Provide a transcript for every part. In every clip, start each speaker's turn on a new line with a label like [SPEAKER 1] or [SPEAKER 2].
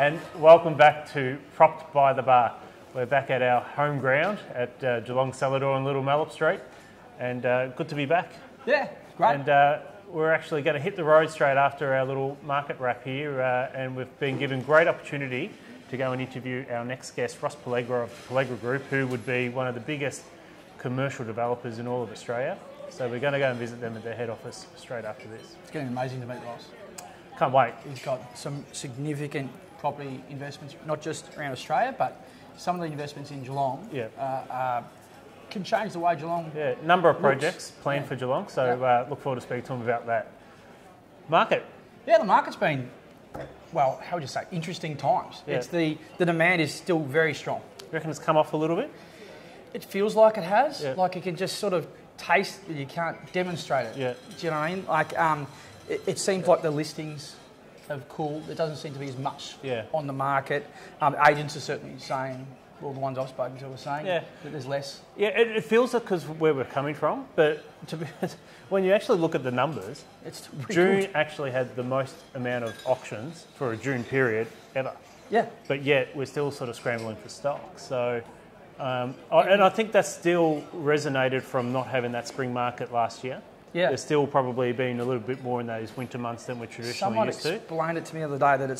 [SPEAKER 1] And welcome back to Propped by the Bar. We're back at our home ground at Geelong Celador on Little Malop Street, and good to be back.
[SPEAKER 2] Yeah, great.
[SPEAKER 1] And we're actually going to hit the road straight after our little market wrap here, and we've been given great opportunity to go and interview our next guest, Ross Pelligra of the Pelligra Group, who would be one of the biggest commercial developers in all of Australia. So we're going to go and visit them at their head office straight after this.
[SPEAKER 2] It's getting amazing to meet Ross.
[SPEAKER 1] Can't wait.
[SPEAKER 2] He's got some significant property investments, not just around Australia, but some of the investments in Geelong can change the way Geelong
[SPEAKER 1] number of projects planned for Geelong, so look forward to speaking to him about that. Market.
[SPEAKER 2] Yeah, the market's been, well, how would you say, interesting times.
[SPEAKER 1] Yeah.
[SPEAKER 2] It's the demand is still very strong.
[SPEAKER 1] You reckon it's come off a little bit?
[SPEAKER 2] It feels like it has.
[SPEAKER 1] Yeah.
[SPEAKER 2] Like you can just sort of taste it, you can't demonstrate it.
[SPEAKER 1] Yeah.
[SPEAKER 2] Do you know what I mean? Like it seems like the listings have cooled. There doesn't seem to be as much on the market. Agents are certainly saying, well, the ones I've spoken to are saying that there's less. Yeah,
[SPEAKER 1] it feels like because where we're coming from, but to be honest, when you actually look at the numbers, June actually had the most amount of auctions for a June period ever.
[SPEAKER 2] Yeah.
[SPEAKER 1] But yet we're still sort of scrambling for stock. So, and I think that's still resonated from not having that spring market last year.
[SPEAKER 2] Yeah.
[SPEAKER 1] There's still probably been a little bit more in those winter months than we're traditionally used to.
[SPEAKER 2] Someone explained it to me the other day that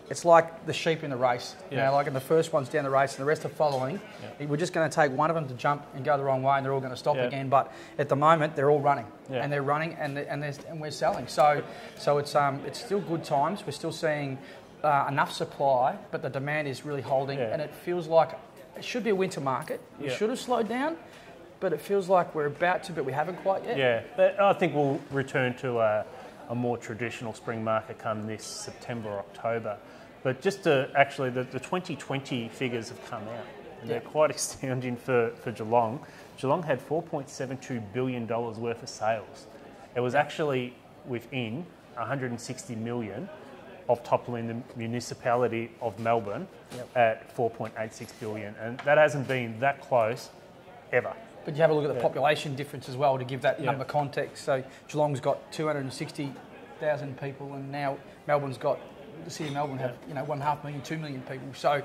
[SPEAKER 2] it's like the sheep in the race. You know, like in the first one's down the race and the rest are following. Yeah. We're just going to take one of them to jump and go the wrong way and they're all going to stop again. But at the moment, they're all running. Yeah. And they're running and we're selling. So it's still good times. We're still seeing enough supply, but the demand is really holding. Yeah. And it feels like it should be a winter market. It should have slowed down. But it feels like we're about to, but we haven't quite yet. Yeah,
[SPEAKER 1] but I think we'll return to a more traditional spring market come this September, October. But just to actually, the 2020 figures have come out, and they're quite astounding for Geelong. Geelong had $4.72 billion worth of sales. It was actually within $160 million of toppling the municipality of Melbourne at $4.86 billion, and that hasn't been that close ever.
[SPEAKER 2] But you have a look at the population difference as well to give that number context. So Geelong's got 260,000 people, and now Melbourne's got, the city of Melbourne have 1.5 million, 2 million people. So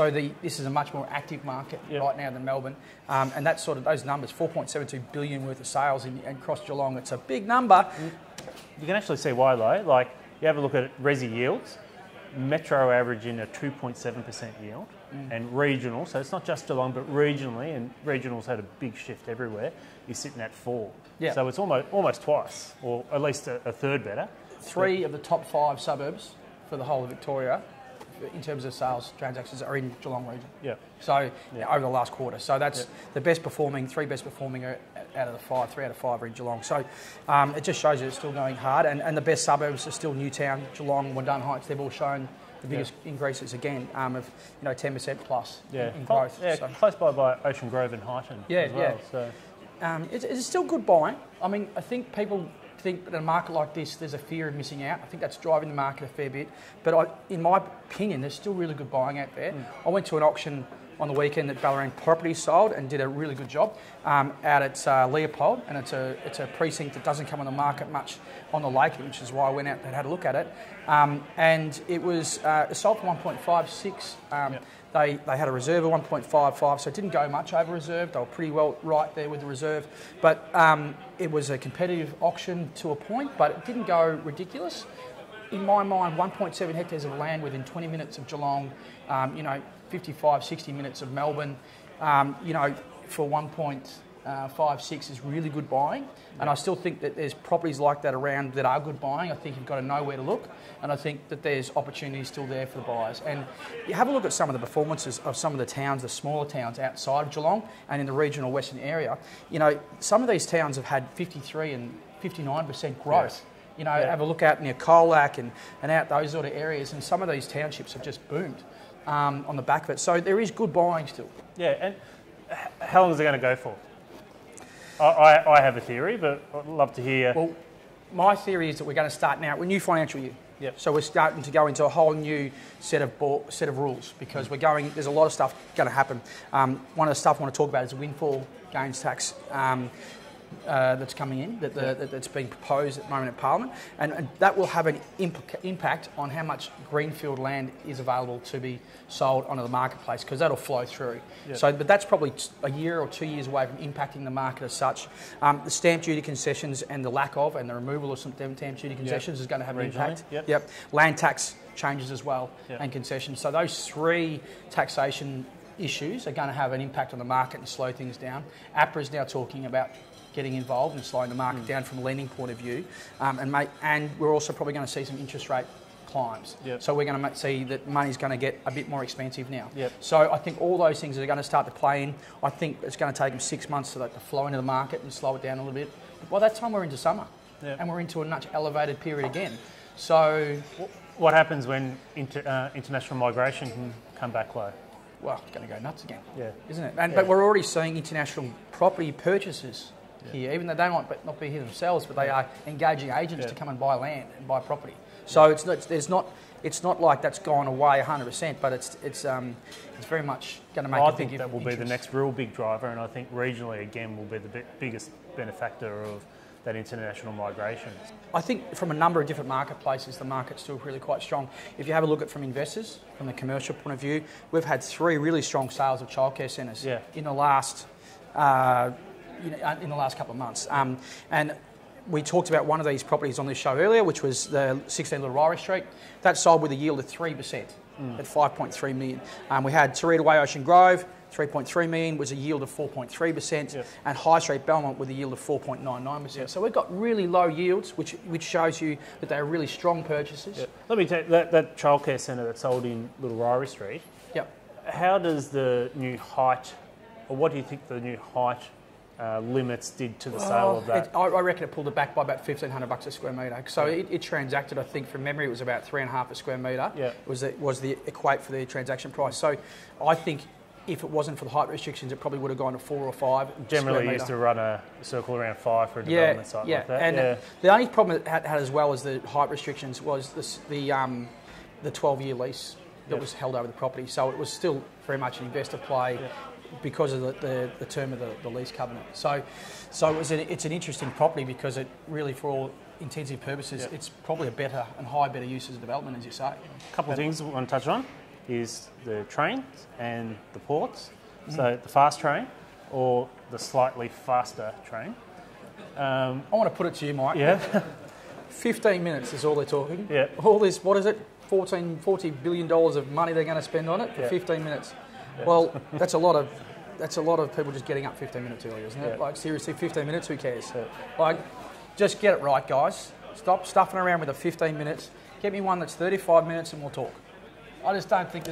[SPEAKER 2] this is a much more active market right now than Melbourne, and that's sort of those numbers. 4.72 billion worth of sales across Geelong. It's a big number.
[SPEAKER 1] You can actually see why though. Like you have a look at resi yields. Metro averaging a 2.7% yield, and regional, so it's not just Geelong, but regionally, and regional's had a big shift everywhere, is sitting at 4. Yeah. So it's almost twice, or at least a third better.
[SPEAKER 2] 3 of the top 5 suburbs for the whole of Victoria, in terms of sales transactions, are in Geelong region. Yeah. So over the last quarter, so that's the best performing, 3 best performing out of the 5, 3 out of 5 are in Geelong. So it just shows you it's still going hard, and the best suburbs are still Newtown, Geelong, Wandone Heights. They've all shown the biggest increases again of 10% plus in growth.
[SPEAKER 1] Yeah, so close by Ocean Grove and Highton as well. So.
[SPEAKER 2] It's still good buying. I mean, I think people think that in a market like this, there's a fear of missing out. I think that's driving the market a fair bit. But in my opinion, there's still really good buying out there. I went to an auction on the weekend that Ballarat Properties sold and did a really good job out at Leopold, and it's a precinct that doesn't come on the market much on the lake, which is why I went out and had a look at it. And it was sold for 1.56. They had a reserve of 1.55, so it didn't go much over reserve. They were pretty well right there with the reserve. But it was a competitive auction to a point, but it didn't go ridiculous. In my mind, 1.7 hectares of land within 20 minutes of Geelong, 55, 60 minutes of Melbourne, for 1.56 is really good buying. And I still think that there's properties like that around that are good buying. I think you've got to know where to look, and I think that there's opportunities still there for the buyers. And you have a look at some of the performances of some of the towns, the smaller towns outside of Geelong and in the regional western area. Some of these towns have had 53 and 59% growth. Have a look out near Colac and out those sort of areas, and some of these townships have just boomed on the back of it. So there is good buying still. Yeah,
[SPEAKER 1] and how long is it going to go for? I have a theory, but I'd love to hear.
[SPEAKER 2] Well, my theory is that we're going to start now. We're new financial year. Yep. So we're starting to go into a whole new set of rules because there's a lot of stuff going to happen. One of the stuff I want to talk about is the windfall gains tax. that's coming in, that's being proposed at the moment in Parliament, and that will have an impact on how much greenfield land is available to be sold onto the marketplace, because that'll flow through. Yep. So, but that's probably a year or 2 years away from impacting the market as such. The stamp duty concessions and the lack of, and the removal of some stamp duty concessions is going to have an impact. Yep. Land tax changes as well, and concessions. So those three taxation issues are going to have an impact on the market and slow things down. APRA is now talking about getting involved and slowing the market down from a lending point of view, and we're also probably going to see some interest rate climbs. Yep. So we're going to see that money's going to get a bit more expensive now. Yep. So I think all those things are going to start to play in. I think it's going to take them 6 months to flow into the market and slow it down a little bit. But by that time we're into summer, and we're into a much elevated period again. So
[SPEAKER 1] what happens when international migration can come back low?
[SPEAKER 2] Well, it's going to go nuts again, isn't it? But we're already seeing international property purchases here, even though they might not be here themselves, but they are engaging agents to come and buy land and buy property. So it's not like that's gone away 100%, but it's very much going to make.
[SPEAKER 1] I think that will be the next real big driver, and I think regionally again will be the biggest benefactor of that international migration.
[SPEAKER 2] I think from a number of different marketplaces, the market's still really quite strong. If you have a look at from investors, from the commercial point of view, we've had 3 really strong sales of childcare centres in the last couple of months. And we talked about one of these properties on this show earlier, which was the 16 Little Ryrie Street. That sold with a yield of 3% at 5.3 million. We had Tarita Way Ocean Grove, 3.3 million, was a yield of 4.3%, and High Street Belmont with a yield of 4.99%. So we've got really low yields, which shows you that they're really strong purchases.
[SPEAKER 1] Let me take that childcare centre that sold in Little Ryrie Street. How does the new height, or what do you think the new height limits did to the sale of that?
[SPEAKER 2] I reckon it pulled it back by about $1,500 a square metre. So it transacted, I think, from memory, it was about $3.50 a square metre. Was the equate for the transaction price. So I think if it wasn't for the height restrictions, it probably would have gone to 4 or 5.
[SPEAKER 1] Generally, used to run a circle around 5 for a development site like that.
[SPEAKER 2] And the only problem it had as well as the height restrictions was the 12-year lease that was held over the property. So it was still very much an investor play because of the term of the lease covenant. So it's an interesting property because it really, for all intensive purposes, it's probably a better use as a development, as you say.
[SPEAKER 1] A couple of things I want to touch on is the trains and the ports. So the fast train or the slightly faster train.
[SPEAKER 2] I want to put it to you, Mike. 15 minutes is all they're talking. All this, what is it, $40 billion of money they're going to spend on it for 15 minutes. Well, that's a lot of people just getting up 15 minutes early, isn't it? Like, seriously, 15 minutes, who cares? Like, just get it right, guys. Stop stuffing around with the 15 minutes. Get me one that's 35 minutes and we'll talk. I just don't think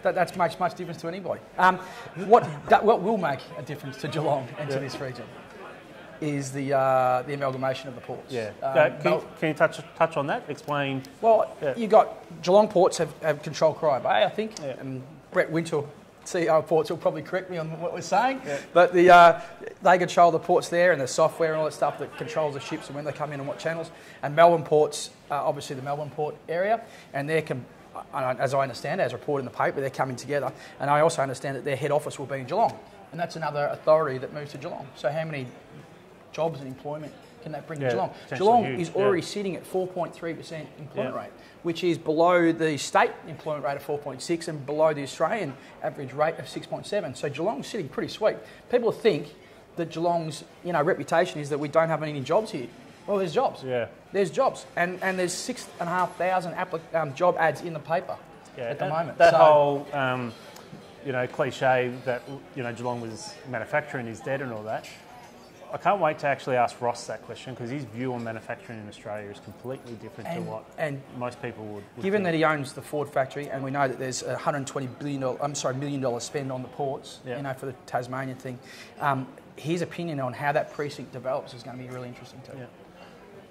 [SPEAKER 2] that makes much difference to anybody. What will make a difference to Geelong and to this region is the amalgamation of the ports.
[SPEAKER 1] Can you touch on that? Explain.
[SPEAKER 2] Well, you got Geelong Ports have controlled Corio Bay, I think, and Brett Winchell, CEO of Ports, will probably correct me on what we're saying. But they control the ports there and the software and all that stuff that controls the ships and when they come in and what channels. And Melbourne Ports, obviously the Melbourne Port area, and as I understand, as reported in the paper, they're coming together. And I also understand that their head office will be in Geelong. And that's another authority that moves to Geelong. So how many jobs and employment can that bring to Geelong? Geelong is already sitting at 4.3% employment rate, which is below the state employment rate of 4.6 and below the Australian average rate of 6.7. So Geelong's sitting pretty sweet. People think that Geelong's reputation is that we don't have any jobs here. Well, there's jobs. There's jobs, and there's 6,500 job ads in the paper at the moment.
[SPEAKER 1] That whole cliche that Geelong was manufacturing is dead and all that. I can't wait to actually ask Ross that question because his view on manufacturing in Australia is completely different to what most people would
[SPEAKER 2] given
[SPEAKER 1] think.
[SPEAKER 2] That he owns the Ford factory, and we know that there's $120 million spend on the ports, for the Tasmanian thing. His opinion on how that precinct develops is going to be really interesting too.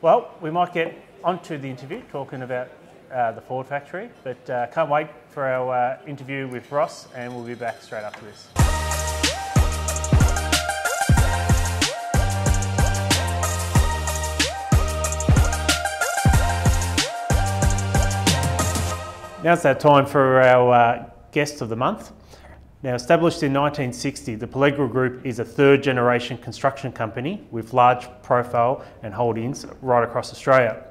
[SPEAKER 1] Well, we might get onto the interview talking about the Ford factory, but can't wait for our interview with Ross, and we'll be back straight after this. Now it's that time for our guest of the month. Now, established in 1960, the Pelligra Group is a third-generation construction company with large profile and holdings right across Australia.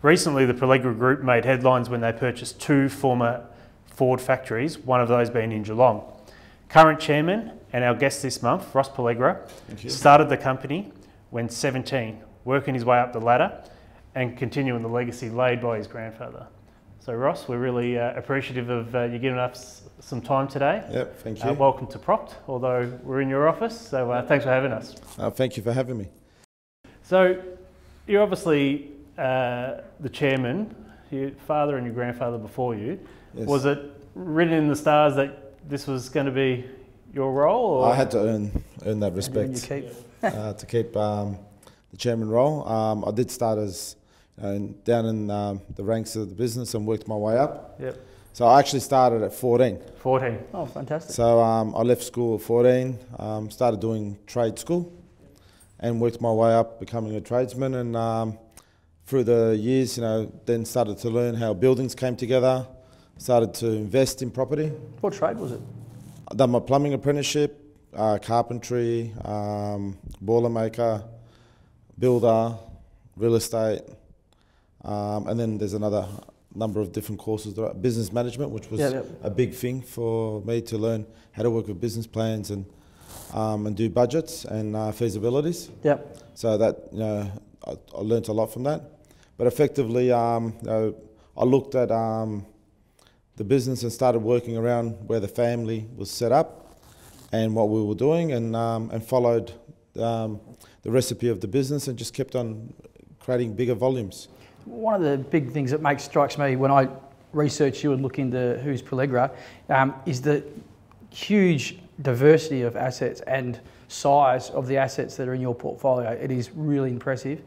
[SPEAKER 1] Recently, the Pelligra Group made headlines when they purchased 2 former Ford factories, one of those being in Geelong. Current chairman and our guest this month, Ross Pelligra, started the company when 17, working his way up the ladder and continuing the legacy laid by his grandfather. So Ross, we're really appreciative of you giving us some time today.
[SPEAKER 3] Yep, thank you.
[SPEAKER 1] Welcome to Propt, although we're in your office, so thanks for having us.
[SPEAKER 3] Thank you for having me.
[SPEAKER 1] So you're obviously the chairman, your father and your grandfather before you.
[SPEAKER 3] Yes.
[SPEAKER 1] Was it written in the stars that this was going to be your role? Or?
[SPEAKER 3] I had to earn that respect to keep the chairman role. I did start as down in the ranks of the business and worked my way up.
[SPEAKER 1] Yep.
[SPEAKER 3] So I actually started at 14.
[SPEAKER 1] 14.
[SPEAKER 2] Oh, fantastic.
[SPEAKER 3] So I left school at 14, started doing trade school and worked my way up becoming a tradesman, and through the years, then started to learn how buildings came together, started to invest in property.
[SPEAKER 2] What trade was it?
[SPEAKER 3] I done my plumbing apprenticeship, carpentry, boiler maker, builder, real estate, and then there's another number of different courses. Business management, which was a big thing for me to learn how to work with business plans and do budgets and feasibilities.
[SPEAKER 2] Yep.
[SPEAKER 3] So that I learnt a lot from that. But effectively, I looked at the business and started working around where the family was set up and what we were doing, and followed the recipe of the business and just kept on creating bigger volumes.
[SPEAKER 2] One of the big things that strikes me when I research you and look into who's Pelligra is the huge diversity of assets and size of the assets that are in your portfolio. It is really impressive.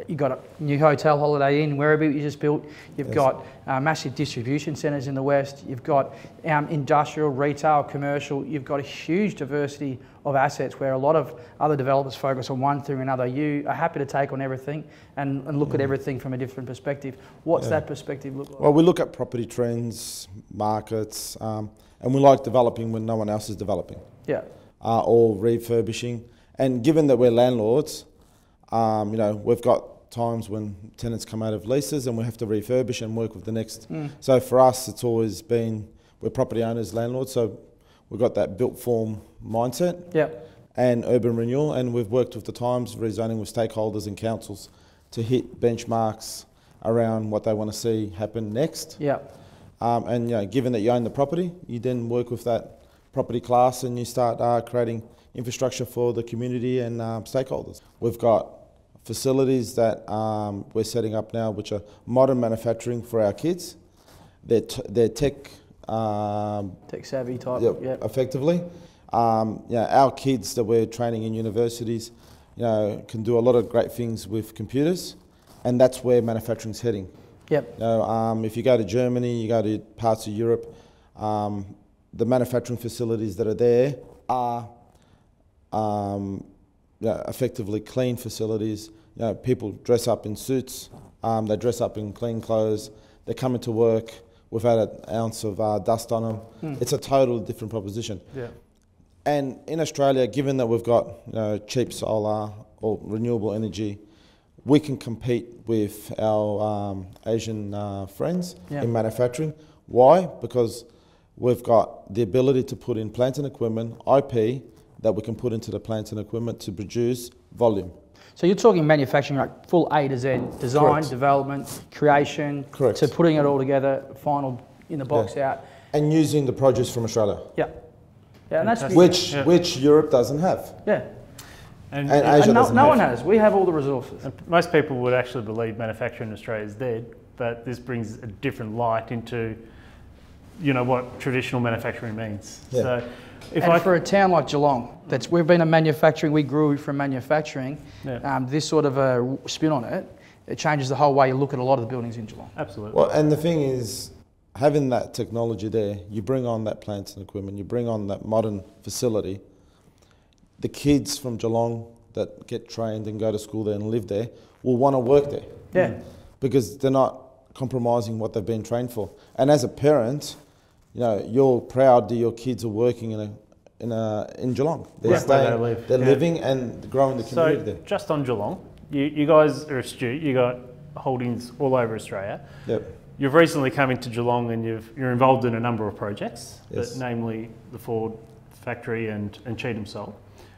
[SPEAKER 2] You've got a new hotel, Holiday Inn, Werribee you just built. You've got massive distribution centres in the west. You've got industrial, retail, commercial. You've got a huge diversity of assets where a lot of other developers focus on one thing or another. You are happy to take on everything and look at everything from a different perspective. What's that perspective look like?
[SPEAKER 3] Well, we look at property trends, markets, and we like developing when no one else is developing. Yeah. Or refurbishing. And given that we're landlords, we've got times when tenants come out of leases and we have to refurbish and work with the next. So for us, it's always been, we're property owners, landlords, so we've got that built form mindset and urban renewal, and we've worked with the times, rezoning with stakeholders and councils to hit benchmarks around what they want to see happen next. And given that you own the property, you then work with that property class and you start creating infrastructure for the community and stakeholders. We've got facilities that we're setting up now, which are modern manufacturing for our kids. They're tech
[SPEAKER 2] savvy type.
[SPEAKER 3] Effectively. Our kids that we're training in universities, can do a lot of great things with computers, and that's where manufacturing's heading. If you go to Germany, you go to parts of Europe, the manufacturing facilities that are there are effectively clean facilities. People dress up in suits, they dress up in clean clothes, they come into work without an ounce of dust on them. It's a totally different proposition. And in Australia, given that we've got cheap solar or renewable energy, we can compete with our Asian friends in manufacturing. Why? Because we've got the ability to put in plant and equipment, IP, that we can put into the plants and equipment to produce volume.
[SPEAKER 2] So you're talking manufacturing like full A to Z, design, development, creation, to putting it all together, final in the box out. And
[SPEAKER 3] using the produce from Australia.
[SPEAKER 2] And that's
[SPEAKER 3] which Europe doesn't have.
[SPEAKER 1] And
[SPEAKER 3] Asia
[SPEAKER 2] no one has. We have all the resources.
[SPEAKER 1] And most people would actually believe manufacturing in Australia is dead, but this brings a different light into, what traditional manufacturing means. So,
[SPEAKER 2] for a town like Geelong, we've been we grew from manufacturing. This sort of a spin on it, it changes the whole way you look at a lot of the buildings in Geelong.
[SPEAKER 1] Absolutely.
[SPEAKER 3] Well, and the thing is, having that technology there, you bring on that plant and equipment, you bring on that modern facility. The kids from Geelong that get trained and go to school there and live there will want to work there. Because they're not compromising what they've been trained for. And as a parent, you're proud that your kids are working in Geelong. They're staying, they're living and growing the community there.
[SPEAKER 1] Just on Geelong, you guys are astute. You got holdings all over Australia.
[SPEAKER 3] Yep.
[SPEAKER 1] You've recently come into Geelong and you're involved in a number of projects,
[SPEAKER 3] Yes.
[SPEAKER 1] namely the Ford factory and Cheetham Salt.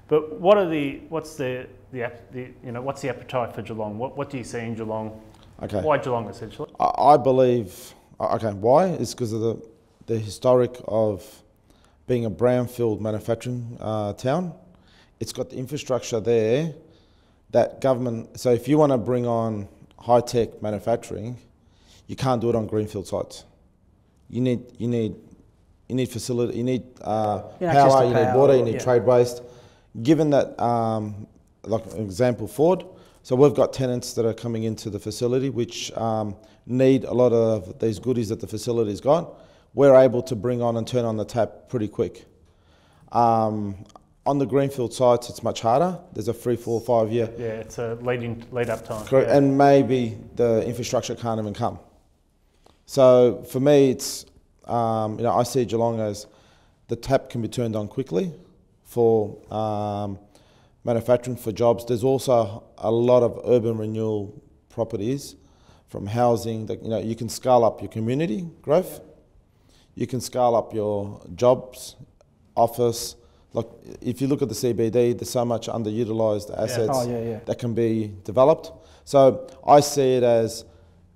[SPEAKER 1] But what's the appetite for Geelong? What do you see in Geelong?
[SPEAKER 3] Okay.
[SPEAKER 1] Why Geelong essentially?
[SPEAKER 3] I believe, why? It's because of the historic of being a brownfield manufacturing town. It's got the infrastructure there that government, so if you want to bring on high-tech manufacturing, you can't do it on greenfield sites. You need facility, you need power, you need water, you need trade waste. Given that, like an example, Ford, so we've got tenants that are coming into the facility which need a lot of these goodies that the facility's got. We're able to bring on and turn on the tap pretty quick. On the greenfield sites, it's much harder. There's a 3, 4, 5 year.
[SPEAKER 1] Yeah, it's a lead up time.
[SPEAKER 3] Correct,
[SPEAKER 1] yeah.
[SPEAKER 3] and maybe the infrastructure can't even come. So for me, it's I see Geelong as the tap can be turned on quickly for manufacturing, for jobs. There's also a lot of urban renewal properties from housing that you can scale up your community growth. You can scale up your jobs, office. Like if you look at the CBD, there's so much underutilised assets that can be developed. So I see it as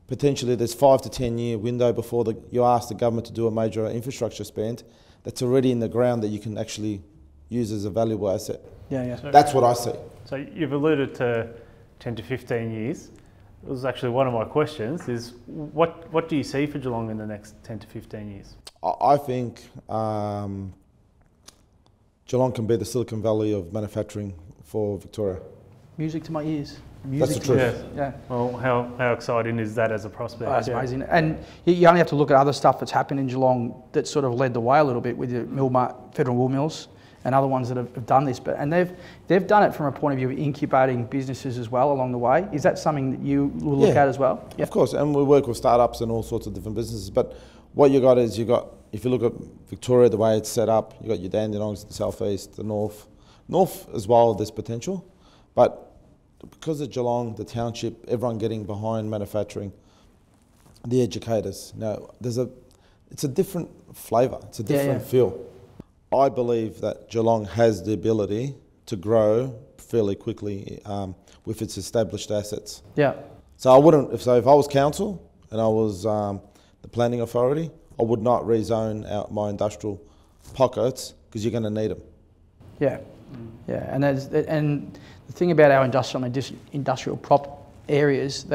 [SPEAKER 3] potentially there's 5 to 10 year window before you ask the government to do a major infrastructure spend that's already in the ground that you can actually use as a valuable asset.
[SPEAKER 1] So
[SPEAKER 3] that's what I see.
[SPEAKER 1] So you've alluded to 10 to 15 years. It was actually one of my questions is what do you see for Geelong in the next 10 to 15 years?
[SPEAKER 3] I think Geelong can be the Silicon Valley of manufacturing for Victoria.
[SPEAKER 2] Music to my ears.
[SPEAKER 3] That's the truth.
[SPEAKER 2] Yeah.
[SPEAKER 1] Well, how exciting is that as a prospect?
[SPEAKER 2] Oh, that's amazing. And you only have to look at other stuff that's happened in Geelong that sort of led the way a little bit with the Federal Wool Mills and other ones that have done this. And they've done it from a point of view of incubating businesses as well along the way. Is that something that you will look at as well?
[SPEAKER 3] Yeah, of course. And we work with startups and all sorts of different businesses. But what you got is if you look at Victoria, the way it's set up, you got your Dandenongs, the southeast, the north. North as well, there's potential. But because of Geelong, the township, everyone getting behind manufacturing, the educators. Now, it's a different flavour, it's a different feel. I believe that Geelong has the ability to grow fairly quickly with its established assets.
[SPEAKER 2] Yeah.
[SPEAKER 3] So if I was council and I was the planning authority, I would not rezone out my industrial pockets because you're going to need them.
[SPEAKER 2] Yeah, yeah, and the thing about our industrial prop areas,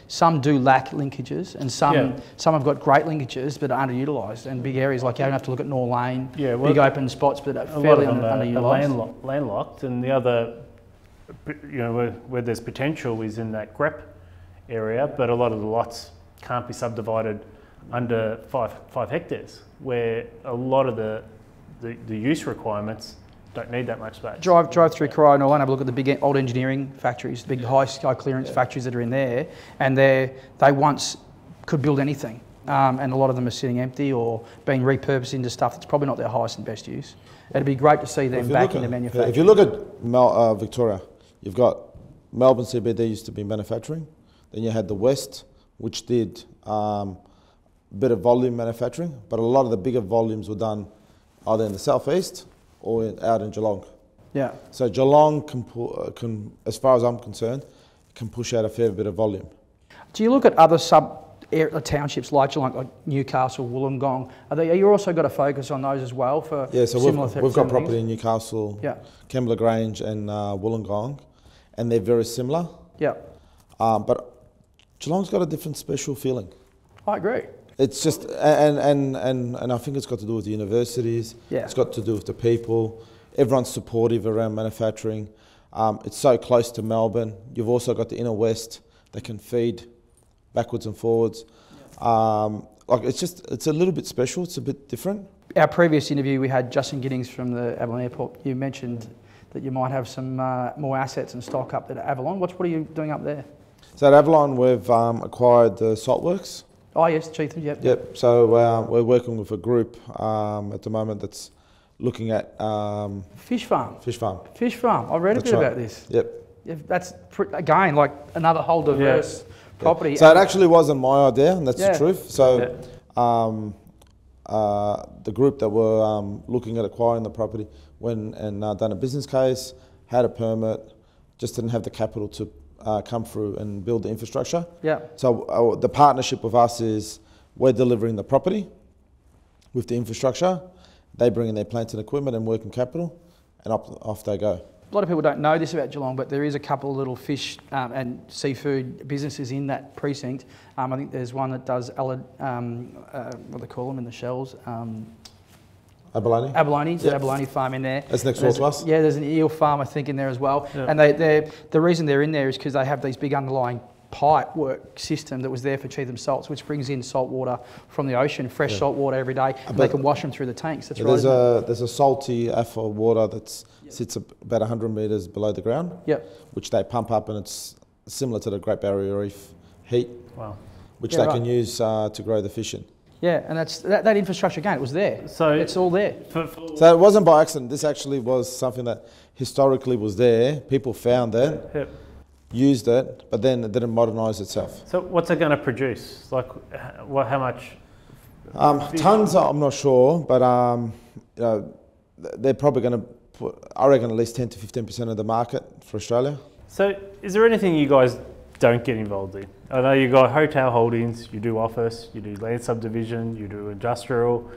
[SPEAKER 2] some do lack linkages, and some have got great linkages but are underutilised. And big areas like you have to look at Nor Lane, big open spots, but are fairly underutilised.
[SPEAKER 1] Landlocked, and the other, where there's potential is in that GREP area, but a lot of the lots can't be subdivided under 5 hectares, where a lot of the use requirements don't need that much space.
[SPEAKER 2] Drive through Corio and have a look at the big old engineering factories, the big high clearance factories that are in there, and they once could build anything, and a lot of them are sitting empty or being repurposed into stuff that's probably not their highest and best use. It'd be great to see them back into manufacturing.
[SPEAKER 3] If you look at Victoria, you've got Melbourne CBD used to be manufacturing, then you had the West, which did a bit of volume manufacturing, but a lot of the bigger volumes were done either in the southeast or out in Geelong.
[SPEAKER 2] Yeah.
[SPEAKER 3] So Geelong can, as far as I'm concerned, can push out a fair bit of volume.
[SPEAKER 2] Do you look at other townships like Geelong, like Newcastle, Wollongong? Are you also got to focus on those as well for similar things?
[SPEAKER 3] We've got property in Newcastle, Kembla Grange and Wollongong, and they're very similar.
[SPEAKER 2] Yeah.
[SPEAKER 3] But Geelong's got a different special feeling.
[SPEAKER 2] I agree.
[SPEAKER 3] It's just, and I think it's got to do with the universities.
[SPEAKER 2] Yeah.
[SPEAKER 3] It's got to do with the people. Everyone's supportive around manufacturing. It's so close to Melbourne. You've also got the inner west that can feed backwards and forwards. It's a little bit special. It's a bit different.
[SPEAKER 2] Our previous interview, we had Justin Giddings from the Avalon Airport. You mentioned that you might have some more assets and stock up at Avalon. What are you doing up there?
[SPEAKER 3] So at Avalon, we've acquired the Salt Works.
[SPEAKER 2] Oh yes, Cheetham. Yep.
[SPEAKER 3] Yep. So we're working with a group at the moment that's looking at
[SPEAKER 2] Fish farm.
[SPEAKER 3] Fish farm.
[SPEAKER 2] Fish farm. I read a bit about this.
[SPEAKER 3] Yep.
[SPEAKER 2] Yeah, that's again like another whole diverse property.
[SPEAKER 3] So it actually wasn't my idea, and that's the truth. So the group that were looking at acquiring the property went and done a business case, had a permit, just didn't have the capital to come through and build the infrastructure.
[SPEAKER 2] Yeah.
[SPEAKER 3] So the partnership with us is we're delivering the property with the infrastructure. They bring in their plants and equipment and working capital, and off they go.
[SPEAKER 2] A lot of people don't know this about Geelong, but there is a couple of little fish and seafood businesses in that precinct. I think there's one that does what do they call them in the shells?
[SPEAKER 3] Abalone?
[SPEAKER 2] Abalone, the Abalone farm in there.
[SPEAKER 3] That's next door to us?
[SPEAKER 2] Yeah, there's an eel farm, I think, in there as well. Yeah. And the reason they're in there is because they have these big underlying pipe work system that was there for Cheetham Salts, which brings in salt water from the ocean, fresh salt water every day, and they can wash them through the tanks. That's right.
[SPEAKER 3] There's a salty AFA water that sits about 100 metres below the ground, which they pump up, and it's similar to the Great Barrier Reef heat, which they can use to grow the fish in.
[SPEAKER 2] Yeah, and that infrastructure again, it was there. So it's all there.
[SPEAKER 3] So it wasn't by accident. This actually was something that historically was there. People found it, used it, but then it didn't modernise itself.
[SPEAKER 1] So what's it going to produce? Like, how much?
[SPEAKER 3] Tons, I'm not sure, but you know, they're probably going to put, I reckon, at least 10 to 15% of the market for Australia.
[SPEAKER 1] So is there anything you guys don't get involved in? I know you got hotel holdings, you do office, you do land subdivision, you do industrial.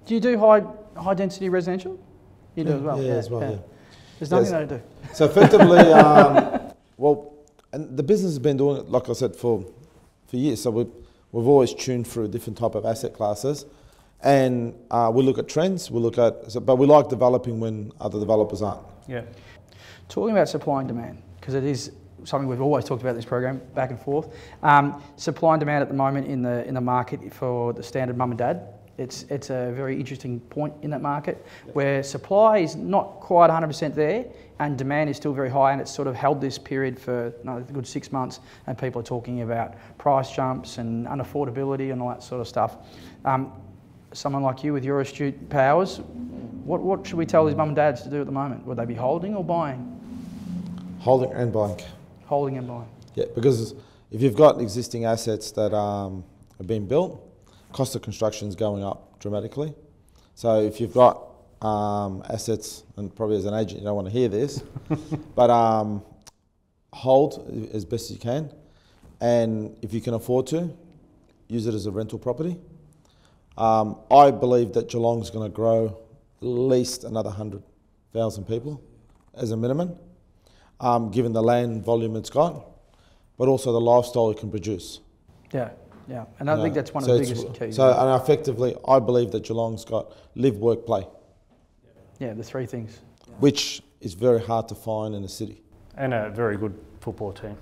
[SPEAKER 2] Do you do high density residential? You do as well.
[SPEAKER 3] Yeah, as well. Yeah.
[SPEAKER 2] There's nothing they do.
[SPEAKER 3] So effectively, well, and the business has been doing it, like I said, for years. So we've always tuned through different type of asset classes, and we look at trends. But we like developing when other developers aren't.
[SPEAKER 2] Yeah. Talking about supply and demand, because it is something we've always talked about in this program, back and forth. Supply and demand at the moment in the market for the standard mum and dad. It's a very interesting point in that market where supply is not quite 100% there and demand is still very high, and it's sort of held this period for a good 6 months, and people are talking about price jumps and unaffordability and all that sort of stuff. Someone like you with your astute powers, what should we tell these mum and dads to do at the moment? Would they be holding or buying?
[SPEAKER 3] Holding and buying.
[SPEAKER 2] Holding and buying.
[SPEAKER 3] Yeah, because if you've got existing assets that are being built, cost of construction is going up dramatically. So if you've got assets, and probably as an agent you don't want to hear this, but hold as best as you can, and if you can afford to, use it as a rental property. I believe that Geelong's going to grow at least another 100,000 people as a minimum, given the land volume it's got, but also the lifestyle it can produce.
[SPEAKER 2] Yeah. Yeah, and I think that's one of the biggest keys.
[SPEAKER 3] So, and effectively, I believe that Geelong's got live, work, play.
[SPEAKER 2] Yeah, the three things.
[SPEAKER 3] Which is very hard to find in a city.
[SPEAKER 1] And a very good football team.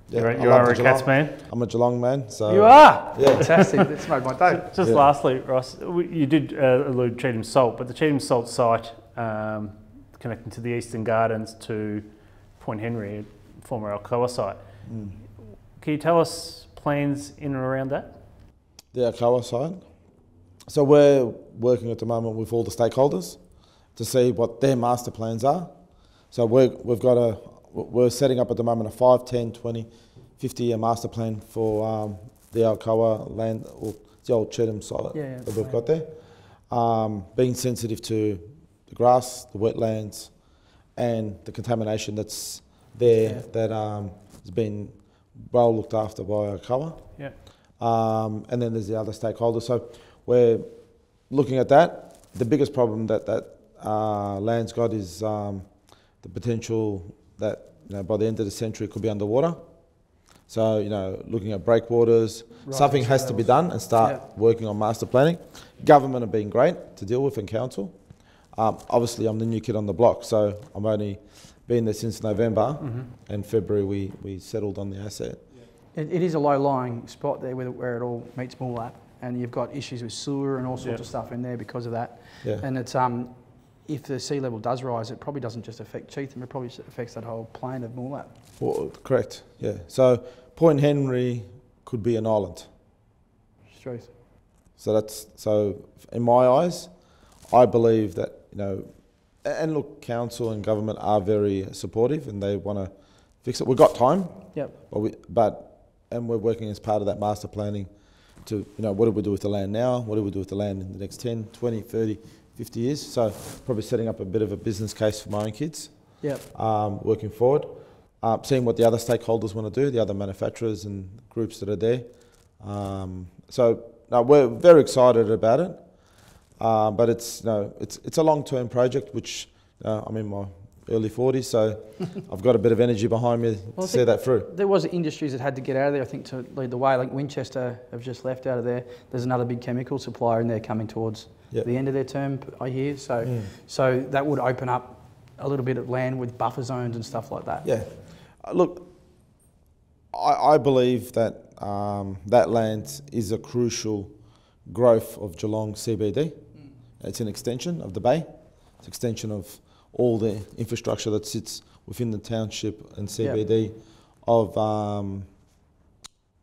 [SPEAKER 3] Yeah,
[SPEAKER 1] you are a Cats man?
[SPEAKER 3] I'm a Geelong man. So
[SPEAKER 2] you are? Yeah. Fantastic. That's made my day.
[SPEAKER 1] Just lastly, Ross, you did allude Cheetham Salt, but the Cheetham Salt site connecting to the Eastern Gardens to Point Henry, former Alcoa site. Can you tell us plans in and around that?
[SPEAKER 3] The Alcoa side. So we're working at the moment with all the stakeholders to see what their master plans are. So we're setting up at the moment a 5, 10, 20, 50-year master plan for the Alcoa land, or the old Cheetham site that we've got there. Being sensitive to the grass, the wetlands, and the contamination that's there that has been well looked after by Alcoa.
[SPEAKER 1] Yeah.
[SPEAKER 3] And then there's the other stakeholders. So we're looking at that. The biggest problem that land's got is the potential that by the end of the century it could be underwater. So looking at breakwaters, something has to be done and start working on master planning. Government have been great to deal with, and council. Obviously, I'm the new kid on the block, so I'm only been there since November, and February we settled on the asset.
[SPEAKER 2] It is a low-lying spot there where it all meets Moolap, and you've got issues with sewer and all sorts of stuff in there because of that. Yeah. And it's if the sea level does rise, it probably doesn't just affect Cheetham, it probably affects that whole plain of Moolap.
[SPEAKER 3] Well, correct, yeah. So Point Henry could be an island.
[SPEAKER 2] truth.
[SPEAKER 3] So in my eyes, I believe that, you know, and look, council and government are very supportive and they want to fix it. We've got time.
[SPEAKER 2] Yep.
[SPEAKER 3] And we're working as part of that master planning to, you know, what do we do with the land now? What do we do with the land in the next 10, 20, 30, 50 years? So probably setting up a bit of a business case for my own kids.
[SPEAKER 2] Yep.
[SPEAKER 3] Working forward. Seeing what the other stakeholders want to do, the other manufacturers and groups that are there. We're very excited about it. But it's a long-term project, which I'm in my early 40s, so I've got a bit of energy behind me to see that through.
[SPEAKER 2] There was industries that had to get out of there, I think, to lead the way. Like Winchester have just left out of there. There's another big chemical supplier in there coming towards the end of their term, I hear. So that would open up a little bit of land with buffer zones and stuff like that.
[SPEAKER 3] Yeah. Look, I believe that that land is a crucial growth of Geelong CBD. It's an extension of the bay. It's an extension of all the infrastructure that sits within the township and CBD of the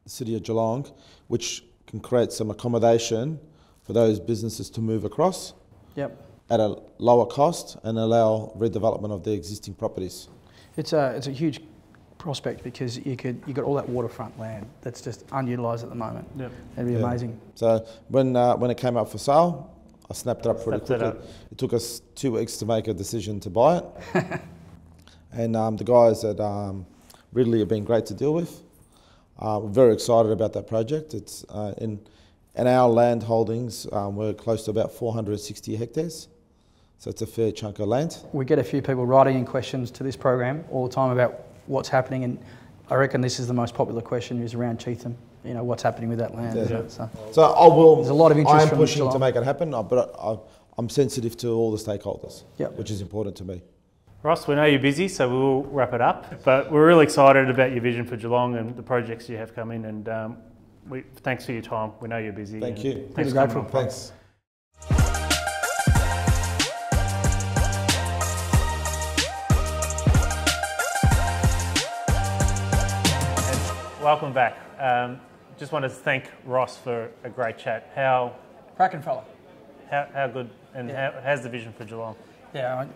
[SPEAKER 3] city of Geelong, which can create some accommodation for those businesses to move across at a lower cost and allow redevelopment of the existing properties.
[SPEAKER 2] It's a huge prospect because you got all that waterfront land that's just unutilised at the moment. That'd be amazing.
[SPEAKER 3] So when it came up for sale, I snapped it up pretty quickly. It took us 2 weeks to make a decision to buy it. And the guys at Ridley have been great to deal with. We're very excited about that project. It's in our land holdings, we're close to about 460 hectares. So it's a fair chunk of land. We
[SPEAKER 2] get a few people writing in questions to this program all the time about what's happening, and I reckon this is the most popular question is around Cheetham. You know, what's happening with that land.
[SPEAKER 3] So I will.
[SPEAKER 2] There's a lot of interest. I
[SPEAKER 3] am pushing to make it happen, but I'm sensitive to all the stakeholders, which is important to me.
[SPEAKER 1] Ross, we know you're busy, so we'll wrap it up. But we're really excited about your vision for Geelong and the projects you have coming. And thanks for your time. We know you're busy.
[SPEAKER 3] Thank you.
[SPEAKER 1] Thanks for coming on.
[SPEAKER 3] Thanks.
[SPEAKER 1] Welcome back. Just wanted to thank Ross for a great chat.
[SPEAKER 2] Cracking fella.
[SPEAKER 1] How good, and how's the vision for Geelong?
[SPEAKER 2] Yeah,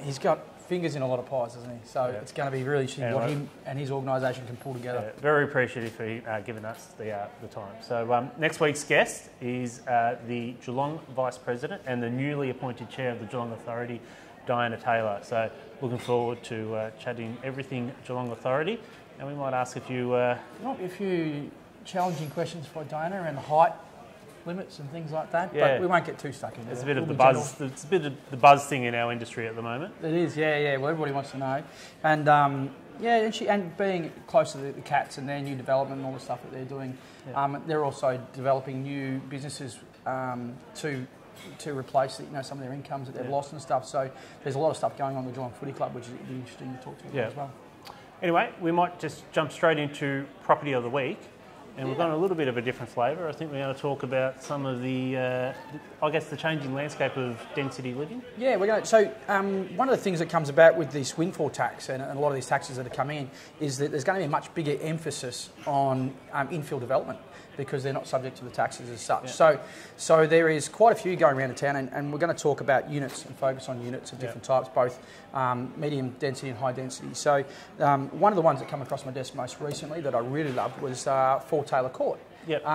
[SPEAKER 2] he's got fingers in a lot of pies, doesn't he? So it's going to be really interesting what him and his organisation can pull together.
[SPEAKER 1] Very appreciative for giving us the time. So next week's guest is the Geelong Vice President and the newly appointed Chair of the Geelong Authority, Diana Taylor. So looking forward to chatting everything Geelong Authority. And we might ask a few
[SPEAKER 2] challenging questions for Diana around the height limits and things like that.
[SPEAKER 1] Yeah.
[SPEAKER 2] But we won't get too stuck into it.
[SPEAKER 1] It's a bit of the buzz. It's a bit of the buzz thing in our industry at the moment.
[SPEAKER 2] It is, yeah. Well, everybody wants to know, and and being close to the cats and their new development and all the stuff that they're doing. They're also developing new businesses to replace some of their incomes that they've lost and stuff. So there's a lot of stuff going on in the Geelong Footy Club, which would be interesting to talk to as well.
[SPEAKER 1] Anyway, we might just jump straight into Property of the Week. And we've gone a little bit of a different flavour. I think we're going to talk about some of the, the changing landscape of density living. Yeah,
[SPEAKER 2] we're going to. So one of the things that comes about with this windfall tax and a lot of these taxes that are coming in is that there's going to be a much bigger emphasis on infill development because they're not subject to the taxes as such. Yeah. So there is quite a few going around the town, and we're going to talk about units and focus on units of different types, both medium density and high density. So one of the ones that came across my desk most recently that I really loved was 4 Taylor Court.
[SPEAKER 1] Yep.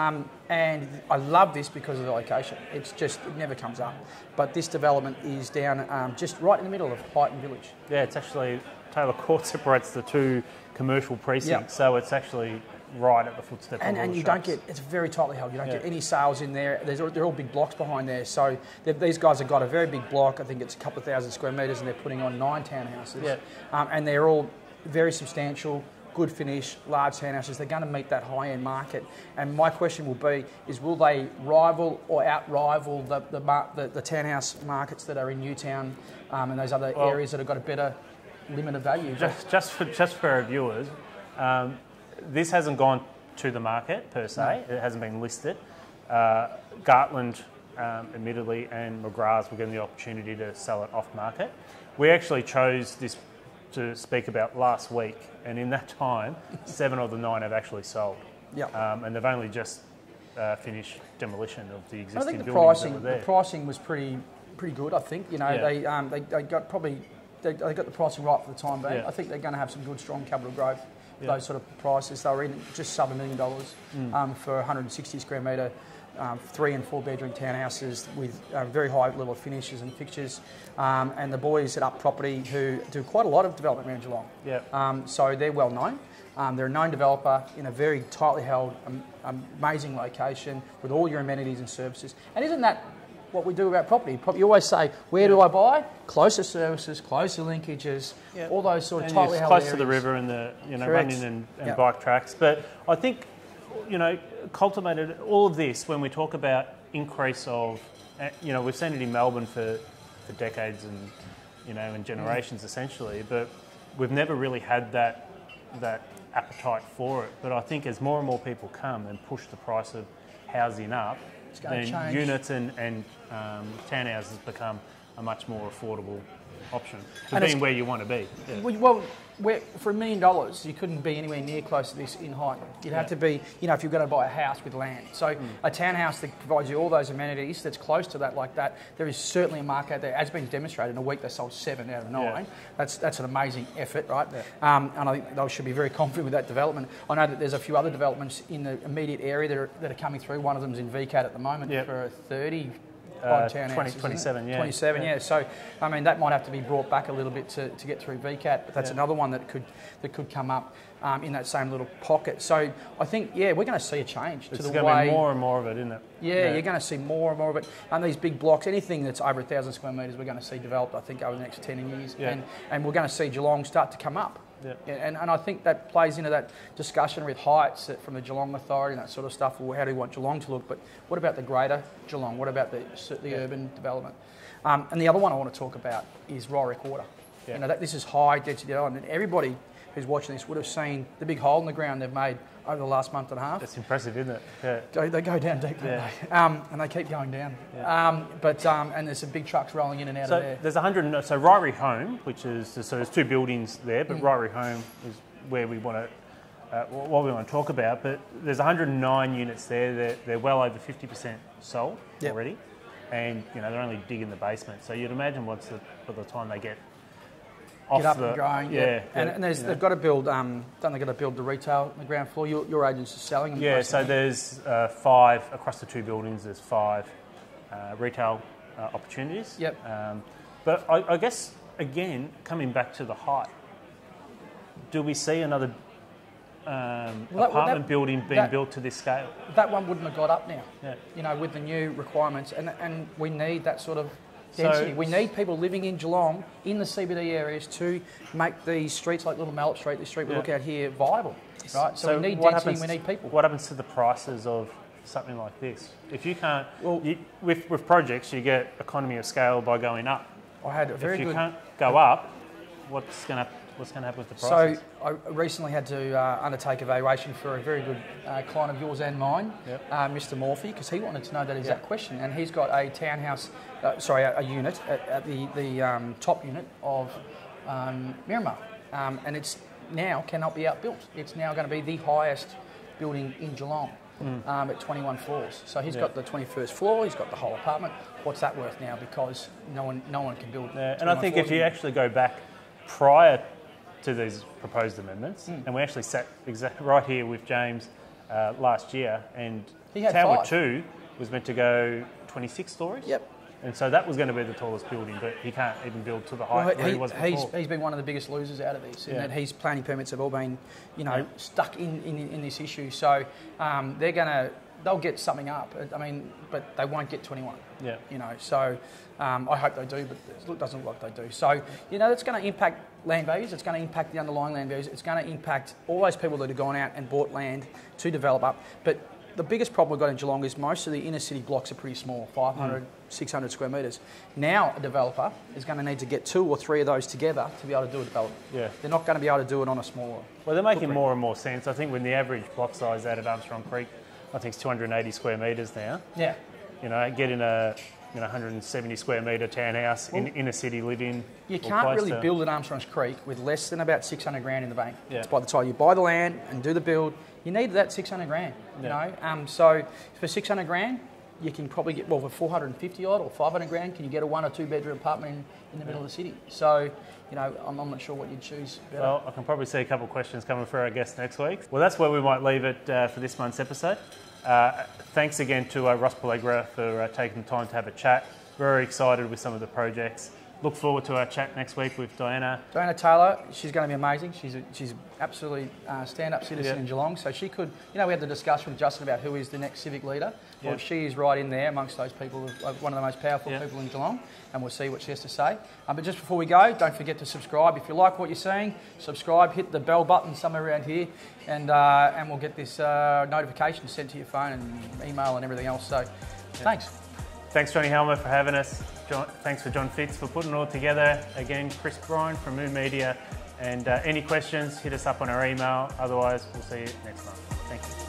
[SPEAKER 2] And I love this because of the location. It never comes up. But this development is down just right in the middle of Highton Village.
[SPEAKER 1] Yeah, it's actually, Taylor Court separates the 2 commercial precincts, so it's actually right at the footstep of all the
[SPEAKER 2] and you
[SPEAKER 1] shops.
[SPEAKER 2] don't get, it's very tightly held, you don't get any sales in there. They're all big blocks behind there. So these guys have got a very big block, I think it's a couple of thousand square metres, and they're putting on 9 townhouses. Yeah. And they're all very substantial, good finish, large townhouses. They're going to meet that high-end market. And my question will be, will they rival or out-rival the townhouse markets that are in Newtown and those other areas that have got a better limit of value?
[SPEAKER 1] Just for our viewers, this hasn't gone to the market per se. No. It hasn't been listed. Gartland, admittedly, and McGrath's were given the opportunity to sell it off market. We actually chose this to speak about last week, and in that time, 7 of the 9 have actually sold.
[SPEAKER 2] Yep.
[SPEAKER 1] And they've only just finish demolition of the existing
[SPEAKER 2] I think the
[SPEAKER 1] buildings that were there.
[SPEAKER 2] The pricing was pretty good. I think they got they got the pricing right for the time being. I think they're going to have some good, strong capital growth. Those sort of prices. They were in just sub $1 million for 160 square metre. 3 and 4 bedroom townhouses with very high level of finishes and fixtures, and the boys at Up Property who do quite a lot of development around Geelong. So they're well known. They're a known developer in a very tightly held, amazing location with all your amenities and services. And isn't that what we do about property? You always say, where do I buy? Closer services, closer linkages, all those sort of tightly held
[SPEAKER 1] close
[SPEAKER 2] areas.
[SPEAKER 1] To the river and the running and bike tracks. But I think cultivated all of this when we talk about increase of, we've seen it in Melbourne for decades and generations essentially, but we've never really had that appetite for it. But I think as more and more people come and push the price of housing up, then units and townhouses become a much more affordable option to being where you want to be.
[SPEAKER 2] Well, for $1 million, you couldn't be anywhere near close to this in Highton. You'd have to be, if you're going to buy a house with land. So a townhouse that provides you all those amenities, that's close to that like that, there is certainly a market out there. As been demonstrated, in a week they sold 7 out of 9. That's an amazing effort, right? And I think they should be very confident with that development. I know that there's a few other developments in the immediate area that are coming through. One of them's in VCAT at the moment for a 30.
[SPEAKER 1] 27,
[SPEAKER 2] 27, So, I mean, that might have to be brought back a little bit to get through VCAT, but that's another one that could come up in that same little pocket. So, I think, we're going to see a change to the way...
[SPEAKER 1] It's going to be more and more of it, isn't it?
[SPEAKER 2] You're going to see more and more of it. And these big blocks, anything that's over 1,000 square metres, we're going to see developed, I think, over the next 10 years. And we're going to see Geelong start to come up. And I think that plays into that discussion with heights from the Geelong Authority and that sort of stuff. Well, how do we want Geelong to look? But what about the greater Geelong? What about the urban development? And the other one I want to talk about is Ryrie Quarter. This is high density development. And everybody who's watching this would have seen the big hole in the ground they've made over the last month and a half.
[SPEAKER 1] That's impressive, isn't it?
[SPEAKER 2] They go down deep, and they keep going down. And there's some big trucks rolling in and out of there.
[SPEAKER 1] There's Ryrie Home, which is there's 2 buildings there, but Ryrie Home is where we want to what we want to talk about. But there's 109 units there. They're well over 50% sold already, and they're only digging the basement. So you'd imagine by the time they get
[SPEAKER 2] up and going, and they've got to build. Don't they got to build the retail on the ground floor? Your agents are selling them.
[SPEAKER 1] So there's 5 across the 2 buildings. There's 5 retail opportunities. But I guess again, coming back to the height, do we see another apartment building being built to this scale? That
[SPEAKER 2] one wouldn't have got up now. With the new requirements, and we need that sort of density. We need people living in Geelong, in the CBD areas, to make these streets like Little Mallet Street, this street we look at here, viable. Right? So we need density, we need people.
[SPEAKER 1] What happens to the prices of something like this? If you can't... with projects, you get economy of scale by going up. If you can't go up, what's going to happen with the prices?
[SPEAKER 2] So I recently had to undertake a valuation for a very good client of yours and mine, Mr. Morphy, because he wanted to know that exact question. And he's got a townhouse, a unit at the top unit of Miramar, and it's now cannot be outbuilt. It's now going to be the highest building in Geelong. At 21 floors. So he's got the 21st floor, he's got the whole apartment. What's that worth now? Because no one can build.
[SPEAKER 1] And I think if you actually go back prior to these proposed amendments, and we actually sat right here with James last year, and Tower 2 was meant to go 26 stories. And so that was going to be the tallest building, but he can't even build to the height where he was before.
[SPEAKER 2] He's been one of the biggest losers out of this, in that his planning permits have all been, stuck in this issue. So they'll get something up. I mean, but they won't get 21. So I hope they do, but it doesn't look like they do. So that's going to impact land values. It's going to impact the underlying land values. It's going to impact all those people that have gone out and bought land to develop up. But the biggest problem we've got in Geelong is most of the inner city blocks are pretty small, 500, 600 square metres. Now a developer is going to need to get 2 or 3 of those together to be able to do a development. They're not going to be able to do it on a smaller
[SPEAKER 1] Well, they're making more and more sense. I think when the average block size out at Armstrong Creek, I think it's 280 square metres now. Getting a 170 square metre townhouse in inner city living.
[SPEAKER 2] You can't really build at Armstrong's Creek with less than about 600 grand in the bank. It's by the time you buy the land and do the build, you need that 600 grand, you know. So for 600 grand, you can probably get, well, for 450 odd or 500 grand, can you get a 1 or 2 bedroom apartment in the middle of the city? So, you know, I'm not sure what you'd choose better.
[SPEAKER 1] Well, I can probably see a couple of questions coming for our guests next week. Well, that's where we might leave it for this month's episode. Thanks again to Ross Pelligra for taking the time to have a chat. Very excited with some of the projects. Look forward to our chat next week with Diana.
[SPEAKER 2] Diana Taylor, she's going to be amazing. She's absolutely stand-up citizen in Geelong. So she could, you know, we had the discussion with Justin about who is the next civic leader. Well, she is right in there amongst those people, one of the most powerful people in Geelong, and we'll see what she has to say. But just before we go, don't forget to subscribe. If you like what you're seeing, subscribe, hit the bell button somewhere around here, and we'll get this notification sent to your phone and email and everything else. So thanks.
[SPEAKER 1] Thanks, Johnny Helmer, for having us. Thanks for John Fitz for putting it all together. Again, Chris Bryan from Moon Media. And any questions, hit us up on our email. Otherwise, we'll see you next time. Thank you.